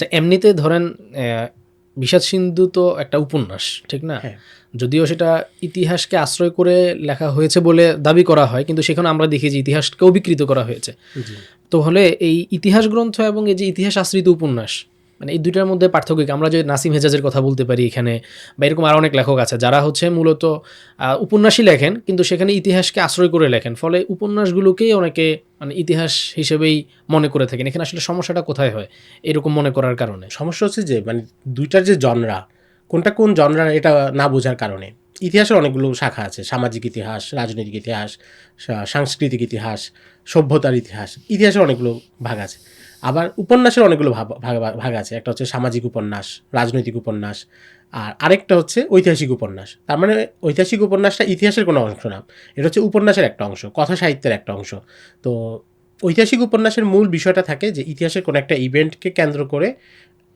আচ্ছা, এমনিতে ধরেন বিষাদ সিন্ধু তো একটা উপন্যাস, ঠিক না? হ্যাঁ। যদিও সেটা ইতিহাসকে আশ্রয় করে লেখা হয়েছে বলে দাবি করা হয়, কিন্তু সেখানে আমরা দেখি যে ইতিহাসকেও বিকৃত করা হয়েছে। জি। তো হলে এই ইতিহাস গ্রন্থ এবং এই যে ইতিহাস আশ্রিত উপন্যাস, মানে এই দুইটার মধ্যে পার্থক্য কি? আমরা যে নাসিম হেজাজের কথা বলতে পারি এখানে, বা এরকম আরও অনেক লেখক আছে যারা হচ্ছে মূলত উপন্যাসই লেখেন, কিন্তু সেখানে ইতিহাসকে আশ্রয় করে লেখেন, ফলে উপন্যাসগুলোকেই অনেকে মানে ইতিহাস হিসেবেই মনে করে থাকেন। এখানে আসলে সমস্যাটা কোথায় হয় এরকম মনে করার কারণে? সমস্যা হচ্ছে যে মানে দুইটার যে জনরা, কোনটা কোন জনরা এটা না বোঝার কারণে। ইতিহাসের অনেকগুলো শাখা আছে, সামাজিক ইতিহাস, রাজনৈতিক ইতিহাস, সাংস্কৃতিক ইতিহাস, সভ্যতার ইতিহাস, ইতিহাসের অনেকগুলো ভাগ আছে। আবার উপন্যাসের অনেকগুলো ভাগ আছে। একটা হচ্ছে সামাজিক উপন্যাস, রাজনৈতিক উপন্যাস, আর আরেকটা হচ্ছে ঐতিহাসিক উপন্যাস। তার মানে ঐতিহাসিক উপন্যাসটা ইতিহাসের কোনো অংশ না, এটা হচ্ছে উপন্যাসের একটা অংশ, কথা সাহিত্যের একটা অংশ। তো ঐতিহাসিক উপন্যাসের মূল বিষয়টা থাকে যে ইতিহাসের কোনো একটা ইভেন্টকে কেন্দ্র করে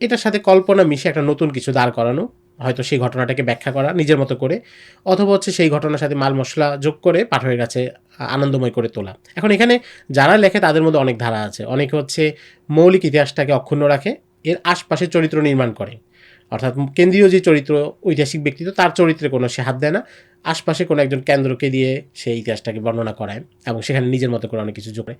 এটার সাথে কল্পনা মিশে একটা নতুন কিছু দাঁড় করানো, হয়তো সেই ঘটনাটাকে ব্যাখ্যা করা নিজের মতো করে, অথবা হচ্ছে সেই ঘটনার সাথে মাল মশলা যোগ করে পাঠকের কাছে আনন্দময় করে তোলা। এখন এখানে যারা লেখে তাদের মধ্যে অনেক ধারা আছে। অনেকে হচ্ছে মৌলিক ইতিহাসটাকে অক্ষুণ্ণ রাখে, এর আশপাশে চরিত্র নির্মাণ করে, অর্থাৎ কেন্দ্রীয় যে চরিত্র ঐতিহাসিক ব্যক্তিত্ব তার চরিত্রে কোনো সে হাত দেয় না, আশপাশে কোনো একজন কেন্দ্রকে দিয়ে সেই ইতিহাসটাকে বর্ণনা করায় এবং সেখানে নিজের মতো করে অনেক কিছু যোগ করে।